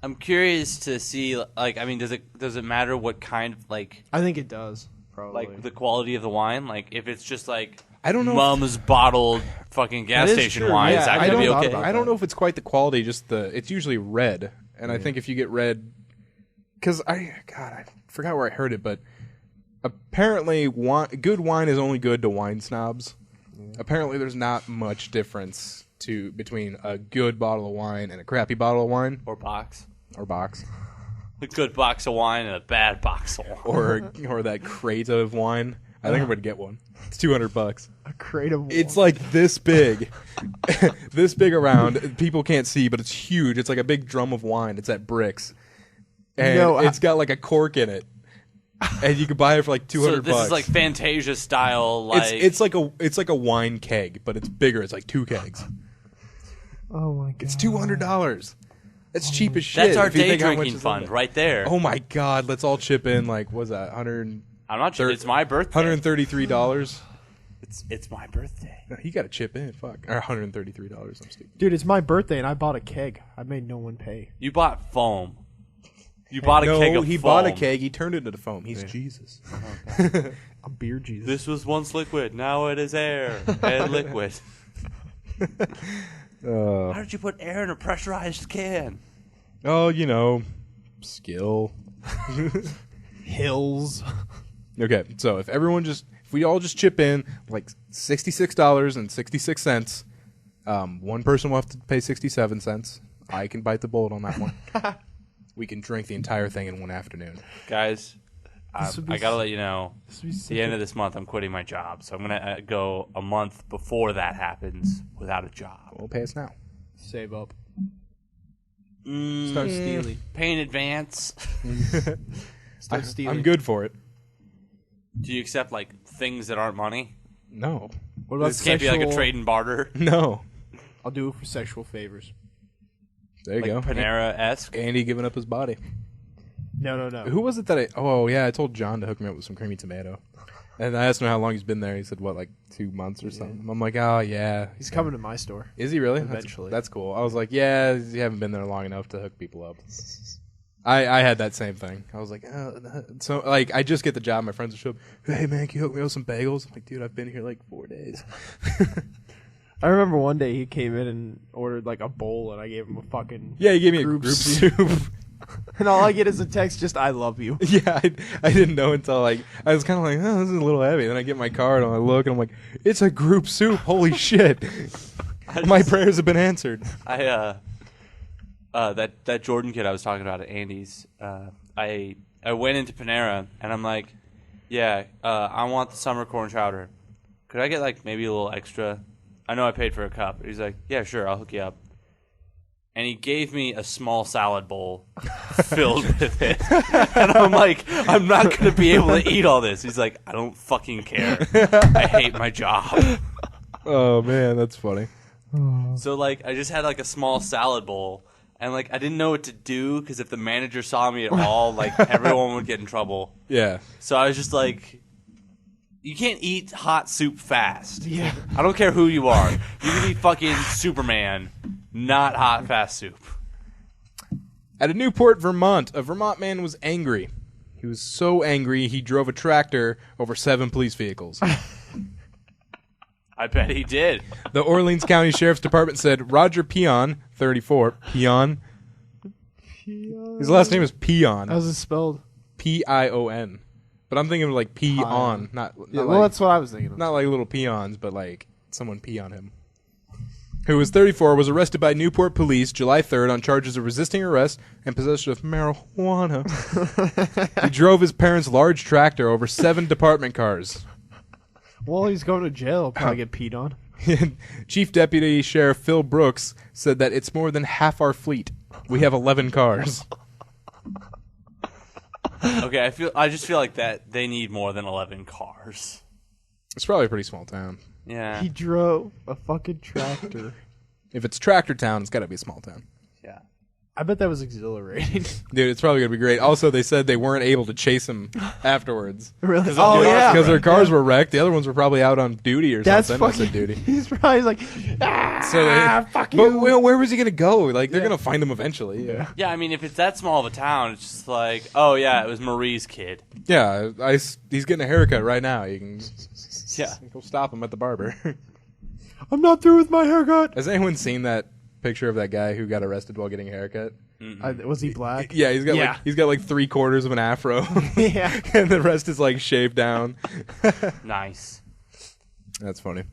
I'm curious to see. Does it matter what kind of I think it does. Probably. the quality of the wine? Like if it's just like I don't know. Mom's bottled fucking gas That is station true, wine, yeah. is that I gonna be don't know okay? about I don't know if it's quite the quality. Just it's usually red, and I think if you get red, because I forgot where I heard it, but apparently good wine is only good to wine snobs. Apparently, there's not much difference between a good bottle of wine and a crappy bottle of wine Or box. or box A good box of wine and a bad box of wine. or that crate of wine. I think I'm gonna get one. It's $200. a creative. It's like this big, this big around. People can't see, but it's huge. It's like a big drum of wine. It's at Bricks, and it's got like a cork in it, and you can buy it for like $200. So this is like Fantasia style. it's like a wine keg, but it's bigger. It's like 2 kegs. Oh my god! It's $200. That's cheap as shit. That's our if you day think how much drinking is in fund there. right there. Oh my god, let's all chip in like what's that? I'm not sure. It's my birthday. $133. It's my birthday. No, you got to chip in. Fuck. Or $133. I'm stupid. Dude, it's my birthday and I bought a keg. I made no one pay. You bought foam. You bought a keg of he foam. bought a keg. He turned it into foam. He's Jesus. I'm beer Jesus. This was once liquid. Now it is air and liquid. How did you put air in a pressurized can? Oh, you know, skill. Hills. Okay, so if we all just chip in like $66.66, one person will have to pay 67 cents. I can bite the bullet on that one. We can drink the entire thing in one afternoon. Guys, I gotta let you know, be the end of this month I'm quitting my job, so I'm gonna go a month before that happens without a job. We'll pay us now. Save up. Start stealing. Pay in advance. Start stealing. I'm good for it. Do you accept like things that aren't money? No. What about This can't be like a trade and barter, No. I'll do it for sexual favors. There you like go. Panera-esque. Andy giving up his body. No. Who was it that I told John to hook me up with some creamy tomato. And I asked him how long he's been there. He said, what, like 2 months or something? I'm like, oh, yeah. He's coming to my store. Is he really? Eventually. That's cool. I was like, yeah, you haven't been there long enough to hook people up. I had that same thing. I was like, so like I just get the job. My friends will show up. Hey man, can you hook me up with some bagels? I'm like, dude, I've been here like 4 days. I remember one day he came in and ordered like a bowl, and I gave him a fucking Yeah, he gave me Group a group soup. and all I get is a text, just "I love you." Yeah, I didn't know until like I was kind of like, oh, this is a little heavy. Then I get my card and I look and I'm like, it's a group soup. Holy shit! My prayers have been answered. That Jordan kid I was talking about at Andy's, I went into Panera and I'm like, yeah, I want the summer corn chowder. Could I get like maybe a little extra? I know I paid for a cup. He's like, yeah, sure, I'll hook you up. And he gave me a small salad bowl filled with it. And I'm like, I'm not going to be able to eat all this. He's like, I don't fucking care. I hate my job. Oh man, that's funny. So like, I just had like a small salad bowl. And, like, I didn't know what to do because if the manager saw me at all, like, everyone would get in trouble. Yeah. So I was just like, you can't eat hot soup fast. Yeah. I don't care who you are. You can eat fucking Superman, not hot fast soup. At a Newport, Vermont, a Vermont man was angry. He was so angry he drove a tractor over 7 police vehicles. I bet he did. The Orleans County Sheriff's Department said Roger Peon, 34, Peon. His last name is Peon. How's it spelled? P-I-O-N. But I'm thinking of like pee-on, not Yeah, like, well, that's what I was thinking of. not like little peons, but like someone pee on him. Who was 34, was arrested by Newport police July 3rd on charges of resisting arrest and possession of marijuana. He drove his parents' large tractor over 7 department cars. Well, he's going to jail. He'll probably get peed on. Chief Deputy Sheriff Phil Brooks said that it's more than half our fleet. We have 11 cars. Okay, I just feel like that they need more than 11 cars. It's probably a pretty small town. Yeah. He drove a fucking tractor. If it's Tractor Town, it's got to be a small town. Yeah. I bet that was exhilarating. Dude, it's probably going to be great. Also, they said they weren't able to chase him afterwards. Really? Oh, yeah. Because their cars were wrecked. The other ones were probably out on duty or That's something. fucking... I said duty. He's probably like, fuck But you. where was he going to go? Like, they're going to find him eventually. Yeah. Yeah, I mean, if it's that small of a town, it's just like, oh, yeah, it was Marie's kid. Yeah, he's getting a haircut right now. You can Yeah. go stop him at the barber. I'm not through with my haircut. Has anyone seen that picture of that guy who got arrested while getting a haircut? Was he black? Yeah, he's got like 3/4 of an afro. Yeah. And the rest is like shaved down. Nice. That's funny.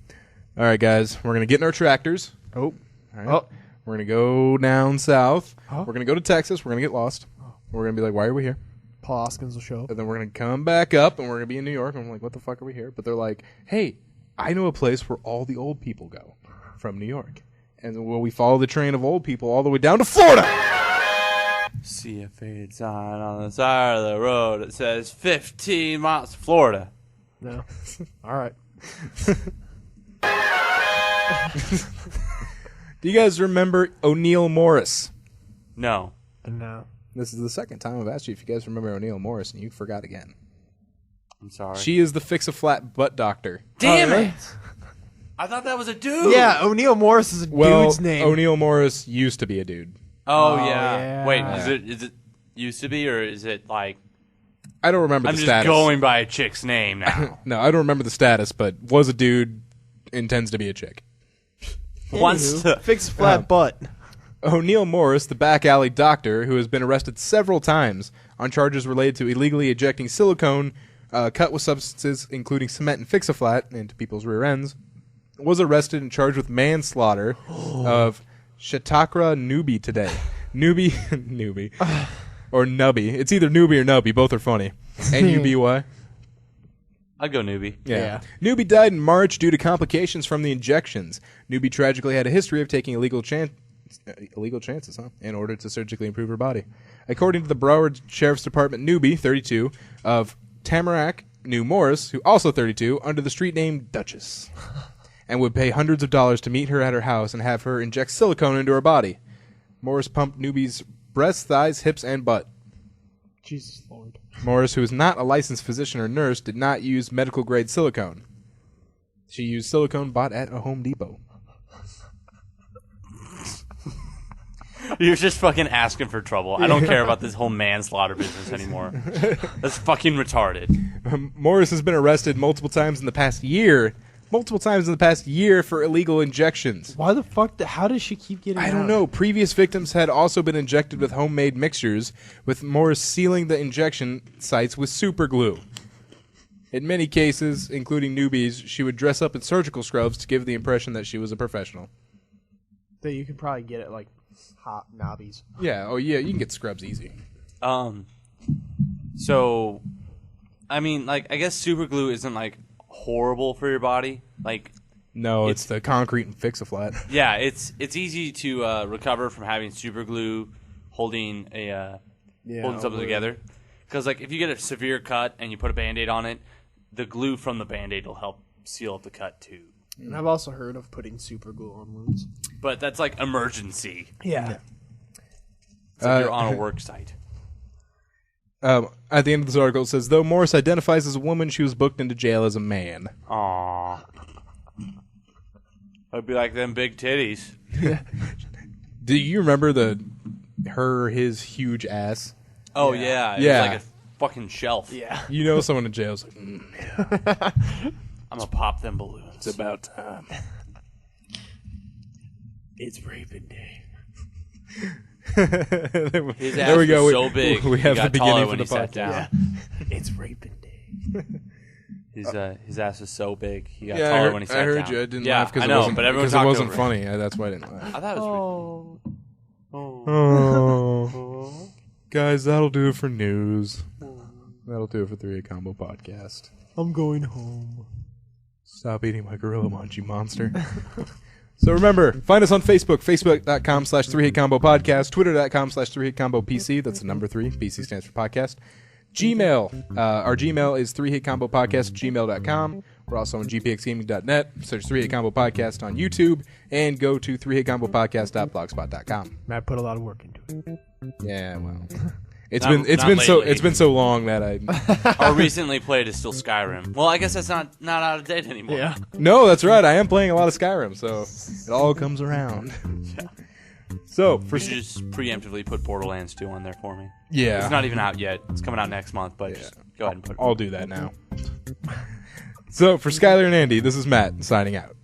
All right, guys, we're gonna get in our tractors. Oh. All right. Oh. We're gonna go down south. Huh? We're gonna go to Texas. We're gonna get lost. We're gonna be like, why are we here? Paul Hoskins will show up. And then we're gonna come back up, and we're gonna be in New York. And I'm like, what the fuck are we here? But they're like, hey, I know a place where all the old people go from New York. And we follow the train of old people all the way down to Florida. See a faded sign on the side of the road. It says 15 miles to Florida. No. All right. Do you guys remember O'Neil Morris? No. No. This is the second time I've asked you if you guys remember O'Neill Morris, and you forgot again. I'm sorry. She is the fix-a-flat butt doctor. Damn it! I thought that was a dude. Yeah, O'Neill Morris is a dude's name. O'Neill Morris used to be a dude. Oh, yeah. yeah. Wait, is it used to be, or is it like... I don't remember I'm the just status. going by a chick's name now. No, I don't remember the status, but was a dude, intends to be a chick. Wants to... Fix a flat butt. O'Neill Morris, the back alley doctor, who has been arrested several times on charges related to illegally ejecting silicone cut with substances including cement and fix-a-flat into people's rear ends, was arrested and charged with manslaughter of Shatakra Newby today. Newby. Or Nubby. It's either Newby or Nubby. Both are funny. N-U-B-Y. I'd go newbie. Yeah. Newby died in March due to complications from the injections. Newby tragically had a history of taking illegal chances, in order to surgically improve her body. According to the Broward Sheriff's Department, Newby, 32, of Tamarack, knew Morris, who also 32, under the street name Duchess, and would pay hundreds of dollars to meet her at her house and have her inject silicone into her body. Morris pumped Newby's breasts, thighs, hips, and butt. Jesus Lord. Morris, who is not a licensed physician or nurse, did not use medical-grade silicone. She used silicone bought at a Home Depot. You're just fucking asking for trouble. I don't care about this whole manslaughter business anymore. That's fucking retarded. Morris has been arrested multiple times in the past year. For illegal injections. Why the fuck? How does she keep getting I out? don't know. Previous victims had also been injected with homemade mixtures, with Morris sealing the injection sites with super glue. In many cases, including newbies, she would dress up in surgical scrubs to give the impression that she was a professional. That you could probably get at like Hot Nobbies. Yeah. Oh, yeah. You can get scrubs easy. So, I mean, like, I guess super glue isn't like horrible for your body. Like, no, it's the concrete and fix-a-flat. yeah, it's easy to recover from having super glue holding something together. Because like if you get a severe cut and you put a Band-Aid on it, the glue from the Band-Aid will help seal up the cut too. And I've also heard of putting super glue on wounds. But that's like emergency. Yeah. It's like you're on a work site. At the end of this article, it says, though Morris identifies as a woman, she was booked into jail as a man. Aww. I'd be like them big titties. Do you remember his huge ass? Oh yeah. It Yeah. was like a fucking shelf. Yeah. You know someone in jail's like, I'm gonna pop them balloons. it's about time. It's raping day. His ass There we go. was so big. We he have got the taller beginning when for he the sat podcast. down. It's raping day. His ass was so big. He got Yeah, taller when he sat down. I heard you. I didn't yeah, laugh because I it know, wasn't, but everyone because it talked wasn't over funny. That's why I didn't laugh. I thought it was. Oh. Guys, that'll do it for news. That'll do it for 3-8 Combo Podcast. I'm going home. Stop eating my Gorilla Munchie monster. So remember, find us on Facebook, facebook.com/3HitCombo Podcast, twitter.com/3HitCombo PC. That's the number 3. PC stands for podcast. Gmail. Our Gmail is 3hitcombopodcast@gmail.com. We're also on gpxgaming.net. Search 3-Hit Combo Podcast on YouTube and go to 3hitcombopodcast.blogspot.com. Matt put a lot of work into it. Yeah, well, it's Not been so long that I. Our recently played is still Skyrim. Well, I guess that's not out of date anymore. Yeah. No, that's right. I am playing a lot of Skyrim, so it all comes around. So for You should just preemptively put Borderlands 2 on there for me. yeah, It's not even out yet. It's coming out next month, but just go ahead and put it. I'll do that now. So for Skylar and Andy, this is Matt signing out.